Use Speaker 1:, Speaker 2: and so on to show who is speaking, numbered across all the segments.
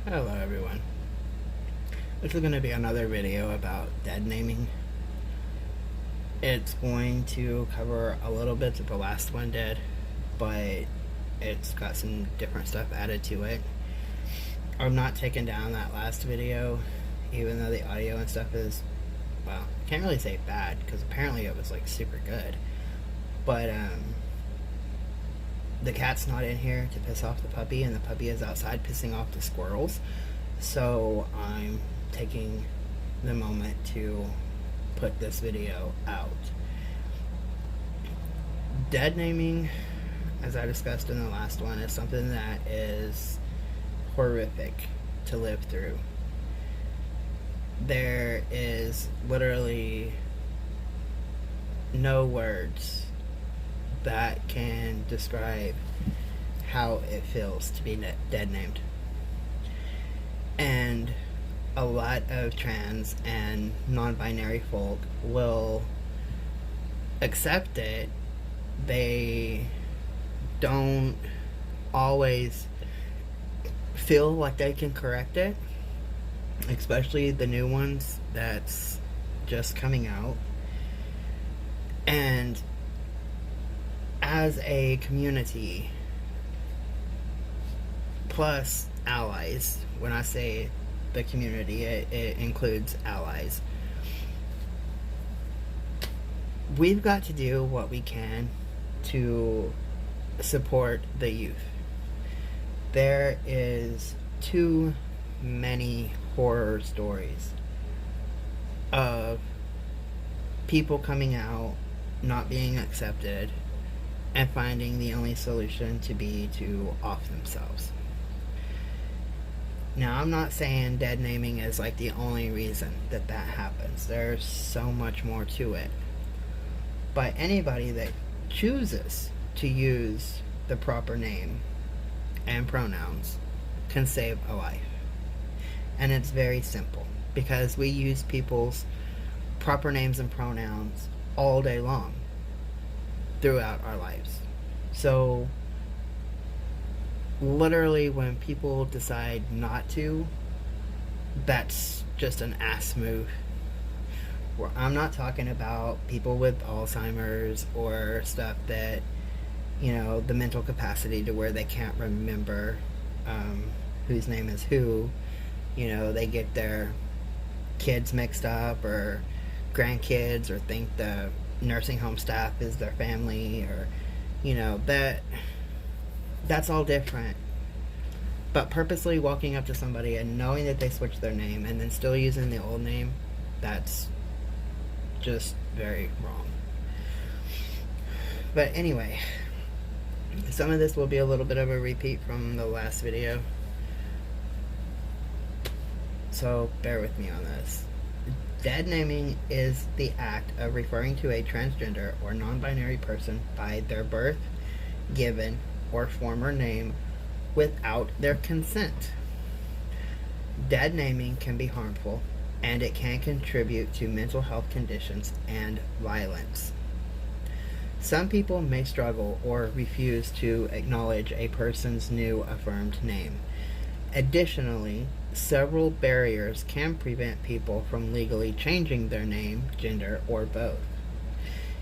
Speaker 1: Hello everyone. This is going to be another video about dead naming. It's going to cover a little bit that the last one did, but it's got some different stuff added to it. I'm not taking down that last video, even though the audio and stuff is, well, I can't really say bad, because apparently it was like super good. But the cat's not in here to piss off the puppy, and the puppy is outside pissing off the squirrels. So I'm taking the moment to put this video out. Dead naming, as I discussed in the last one, is something that is horrific to live through. There is literally no words that can describe how it feels to be dead named. And a lot of trans and non-binary folk will accept it. They don't always feel like they can correct it, especially the new ones that's just coming out. And as a community, plus allies, when I say the community, it includes allies, we've got to do what we can to support the youth. There is too many horror stories of people coming out, not being accepted, and finding the only solution to be to off themselves. Now, I'm not saying dead naming is like the only reason that happens. There's so much more to it. But anybody that chooses to use the proper name and pronouns can save a life. And it's very simple, because we use people's proper names and pronouns all day long throughout our lives. So literally, when people decide not to, that's just an ass move. I'm not talking about people with Alzheimer's or stuff that, the mental capacity to where they can't remember whose name is who. They get their kids mixed up, or grandkids, or think the nursing home staff is their family, or that's all different. But purposely walking up to somebody and knowing that they switched their name and then still using the old name, that's just very wrong. But anyway, some of this will be a little bit of a repeat from the last video, so bear with me on this. Dead naming is the act of referring to a transgender or non-binary person by their birth, given, or former name without their consent. Dead naming can be harmful, and it can contribute to mental health conditions and violence. Some people may struggle or refuse to acknowledge a person's new affirmed name. Additionally, several barriers can prevent people from legally changing their name, gender, or both.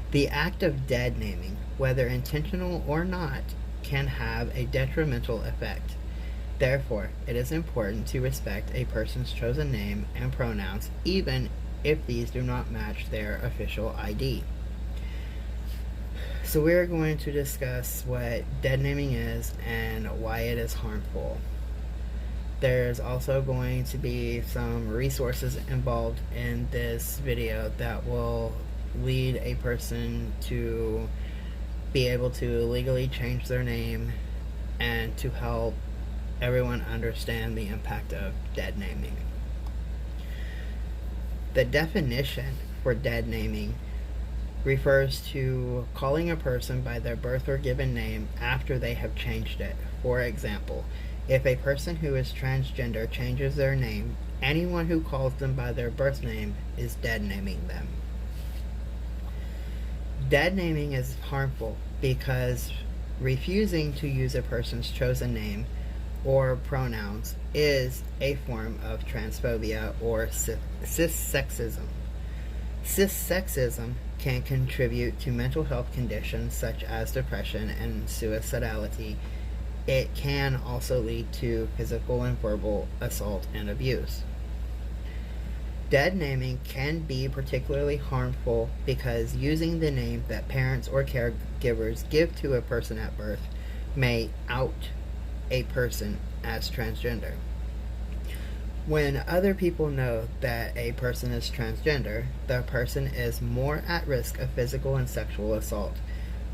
Speaker 1: The act of dead naming, whether intentional or not, can have a detrimental effect. Therefore, it is important to respect a person's chosen name and pronouns, even if these do not match their official ID. So we're going to discuss what dead naming is and why it is harmful. There's also going to be some resources involved in this video that will lead a person to be able to legally change their name, and to help everyone understand the impact of dead naming. The definition for dead naming refers to calling a person by their birth or given name after they have changed it. For example, if a person who is transgender changes their name, anyone who calls them by their birth name is dead naming them. Dead naming is harmful because refusing to use a person's chosen name or pronouns is a form of transphobia or cissexism. Cissexism can contribute to mental health conditions such as depression and suicidality. It can also lead to physical and verbal assault and abuse. Dead naming can be particularly harmful because using the name that parents or caregivers give to a person at birth may out a person as transgender. When other people know that a person is transgender, the person is more at risk of physical and sexual assault.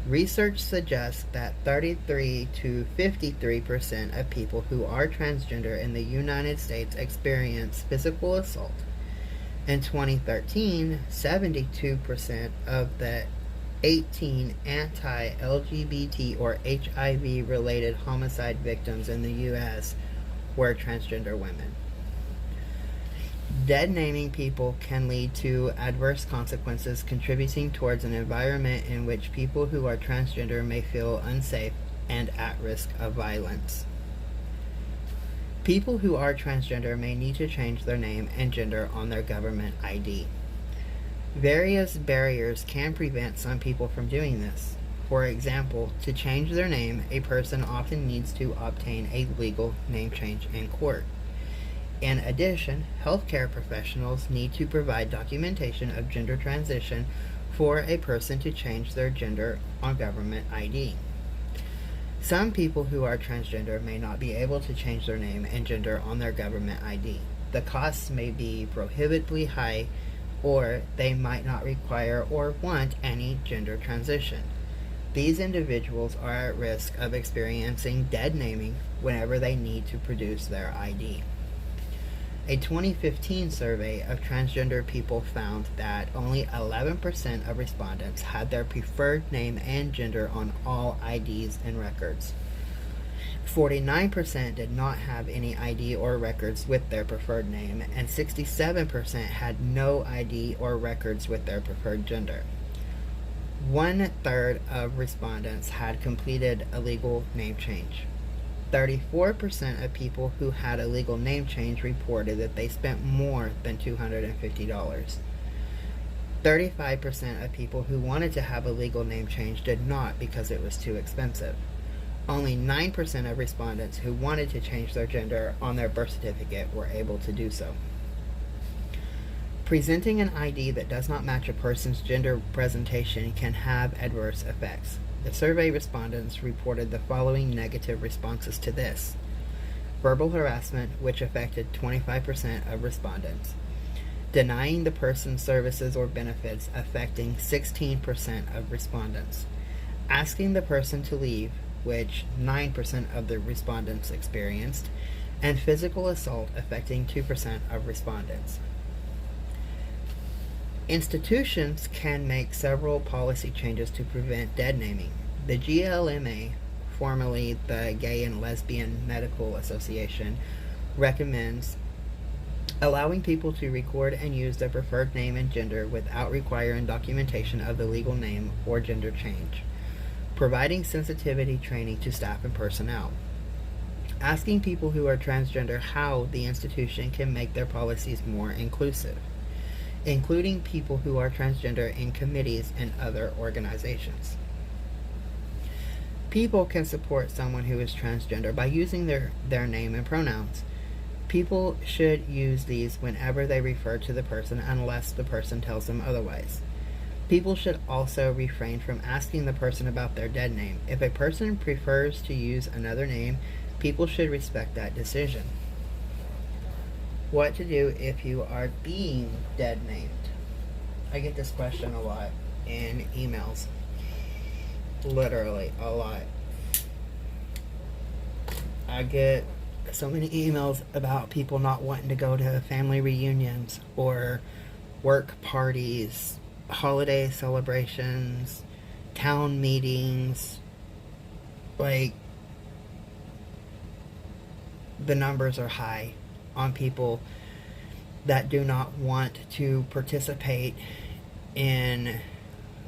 Speaker 1: Research suggests that 33 to 53% of people who are transgender in the United States experience physical assault. In 2013, 72% of the 18 anti-LGBT or HIV-related homicide victims in the U.S. were transgender women. Dead naming people can lead to adverse consequences, contributing towards an environment in which people who are transgender may feel unsafe and at risk of violence. People who are transgender may need to change their name and gender on their government ID. Various barriers can prevent some people from doing this. For example, to change their name, a person often needs to obtain a legal name change in court. In addition, healthcare professionals need to provide documentation of gender transition for a person to change their gender on government ID. Some people who are transgender may not be able to change their name and gender on their government ID. The costs may be prohibitively high, or they might not require or want any gender transition. These individuals are at risk of experiencing dead naming whenever they need to produce their ID. A 2015 survey of transgender people found that only 11% of respondents had their preferred name and gender on all IDs and records. 49% did not have any ID or records with their preferred name, and 67% had no ID or records with their preferred gender. 1/3 of respondents had completed a legal name change. 34% of people who had a legal name change reported that they spent more than $250. 35% of people who wanted to have a legal name change did not because it was too expensive. Only 9% of respondents who wanted to change their gender on their birth certificate were able to do so. Presenting an ID that does not match a person's gender presentation can have adverse effects. The survey respondents reported the following negative responses to this: verbal harassment, which affected 25% of respondents; denying the person services or benefits, affecting 16% of respondents; asking the person to leave, which 9% of the respondents experienced; and physical assault, affecting 2% of respondents. Institutions can make several policy changes to prevent dead naming. The GLMA, formerly the Gay and Lesbian Medical Association, recommends allowing people to record and use their preferred name and gender without requiring documentation of the legal name or gender change, providing sensitivity training to staff and personnel, asking people who are transgender how the institution can make their policies more inclusive, including people who are transgender in committees and other organizations. People can support someone who is transgender by using their name and pronouns. People should use these whenever they refer to the person unless the person tells them otherwise. People should also refrain from asking the person about their dead name. If a person prefers to use another name, people should respect that decision. What to do if you are being dead named? I get this question a lot in emails. Literally a lot. I get so many emails about people not wanting to go to family reunions or work parties, holiday celebrations, town meetings. Like, the numbers are high on people that do not want to participate in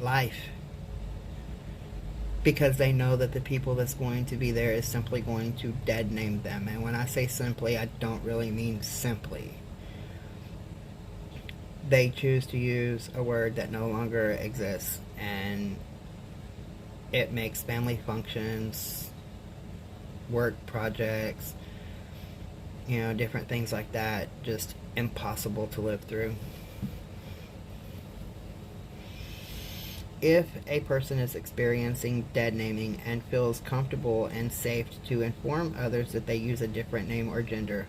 Speaker 1: life. because they know that the people that's going to be there is simply going to dead name them. And when I say simply, I don't really mean simply. They choose to use a word that no longer exists, and it makes family functions, work projects, different things like that just impossible to live through. If a person is experiencing dead naming and feels comfortable and safe to inform others that they use a different name or gender,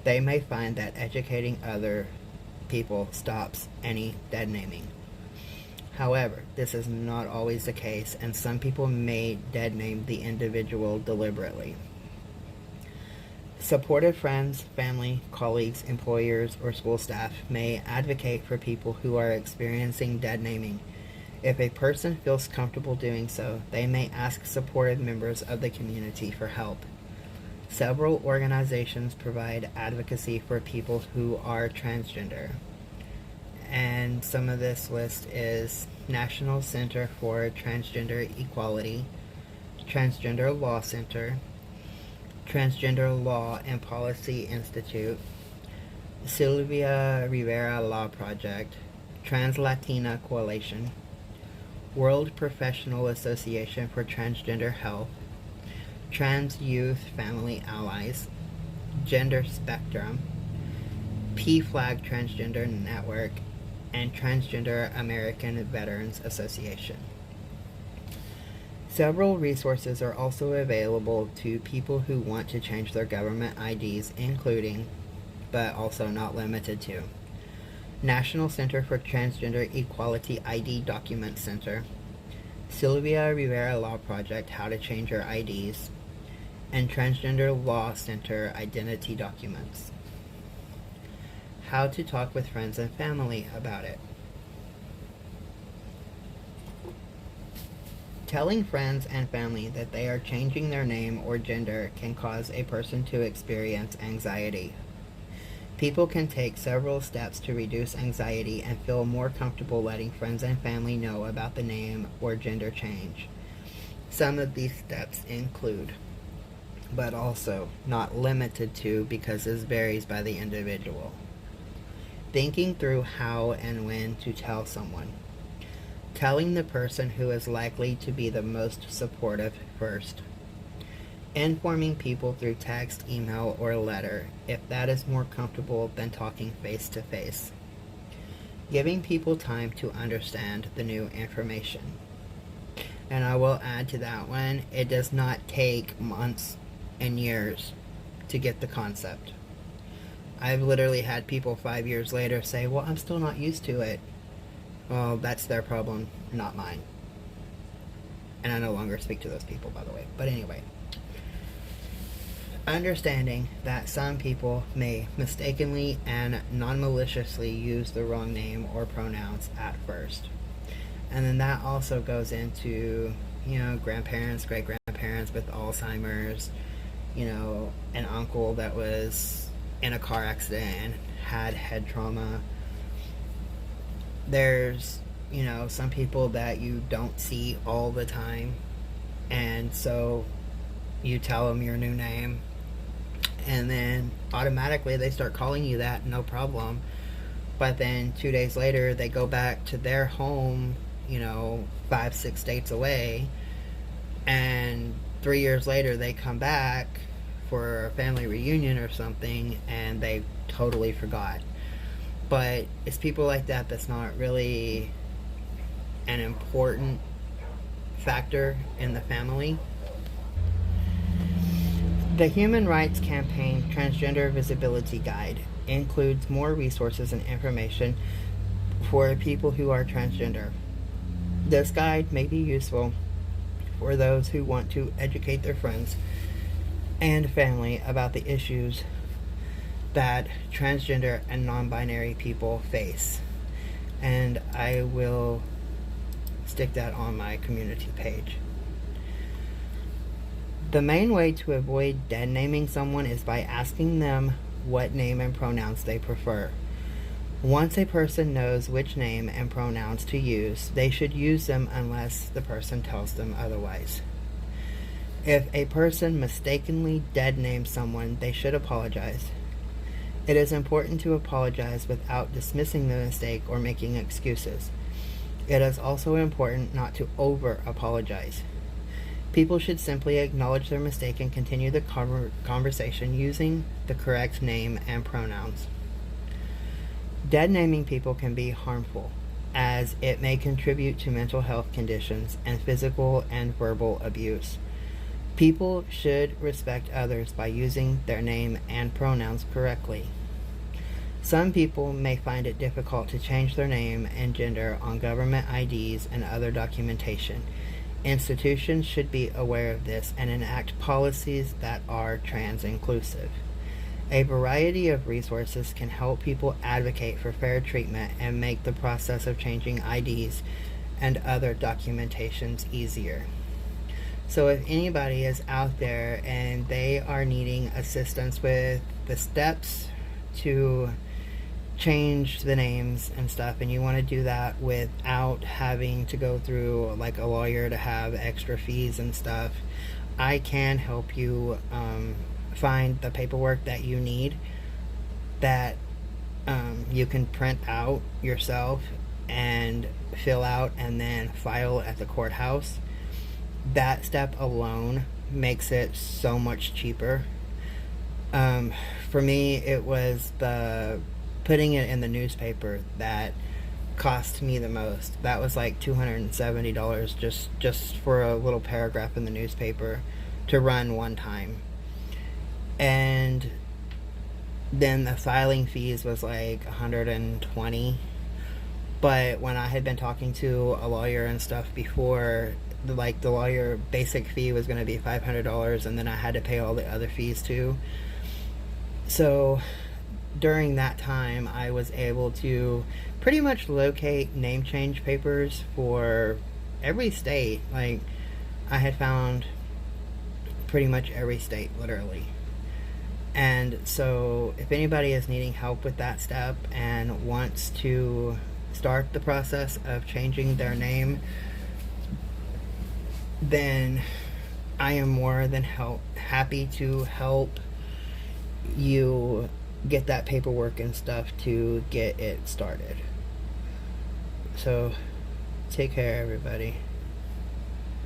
Speaker 1: they may find that educating other people stops any dead naming. However, this is not always the case, and some people may dead name the individual deliberately. Supportive friends, family, colleagues, employers, or school staff may advocate for people who are experiencing dead naming. If a person feels comfortable doing so, they may ask supportive members of the community for help. Several organizations provide advocacy for people who are transgender. And some of this list is National Center for Transgender Equality, Transgender Law Center, Transgender Law and Policy Institute, Sylvia Rivera Law Project, Trans Latina Coalition, World Professional Association for Transgender Health, Trans Youth Family Allies, Gender Spectrum, PFLAG Transgender Network, and Transgender American Veterans Association. Several resources are also available to people who want to change their government IDs, including, but also not limited to, National Center for Transgender Equality ID Document Center, Sylvia Rivera Law Project How to Change Your IDs, and Transgender Law Center Identity Documents. How to talk with friends and family about it. Telling friends and family that they are changing their name or gender can cause a person to experience anxiety. People can take several steps to reduce anxiety and feel more comfortable letting friends and family know about the name or gender change. Some of these steps include, but also not limited to, because this varies by the individual, thinking through how and when to tell someone. Telling the person who is likely to be the most supportive first. Informing people through text, email, or letter, if that is more comfortable than talking face to face. Giving people time to understand the new information. And I will add to that one, it does not take months and years to get the concept. I've literally had people 5 years later say, well, I'm still not used to it. Well, that's their problem, not mine. And I no longer speak to those people, by the way. But anyway, understanding that some people may mistakenly and non-maliciously use the wrong name or pronouns at first. And then that also goes into, grandparents, great-grandparents with Alzheimer's, an uncle that was in a car accident and had head trauma. There's, some people that you don't see all the time, and so you tell them your new name, and then automatically they start calling you that, no problem. But then 2 days later, they go back to their home, 5-6 states away, and 3 years later they come back for a family reunion or something, and they totally forgot. But it's people like that that's not really an important factor in the family. The Human Rights Campaign Transgender Visibility Guide includes more resources and information for people who are transgender. This guide may be useful for those who want to educate their friends and family about the issues that transgender and non-binary people face. And I will stick that on my community page. The main way to avoid dead naming someone is by asking them what name and pronouns they prefer. Once a person knows which name and pronouns to use, they should use them unless the person tells them otherwise. If a person mistakenly dead names someone, they should apologize. It is important to apologize without dismissing the mistake or making excuses. It is also important not to over-apologize. People should simply acknowledge their mistake and continue the conversation using the correct name and pronouns. Dead naming people can be harmful, as it may contribute to mental health conditions and physical and verbal abuse. People should respect others by using their name and pronouns correctly. Some people may find it difficult to change their name and gender on government IDs and other documentation. Institutions should be aware of this and enact policies that are trans inclusive. A variety of resources can help people advocate for fair treatment and make the process of changing IDs and other documentations easier. So if anybody is out there and they are needing assistance with the steps to change the names and stuff, and you want to do that without having to go through like a lawyer to have extra fees and stuff, I can help you find the paperwork that you need that you can print out yourself and fill out and then file at the courthouse. That step alone makes it so much cheaper. For me, it was the putting it in the newspaper that cost me the most. That was like $270 just for a little paragraph in the newspaper to run one time. And then the filing fees was like $120. But when I had been talking to a lawyer and stuff before, the lawyer basic fee was going to be $500, and then I had to pay all the other fees too. So during that time, I was able to pretty much locate name change papers for every state. Like, I had found pretty much every state, literally. And so if anybody is needing help with that step and wants to start the process of changing their name, then I am more than happy to help you get that paperwork and stuff to get it started. So take care, everybody.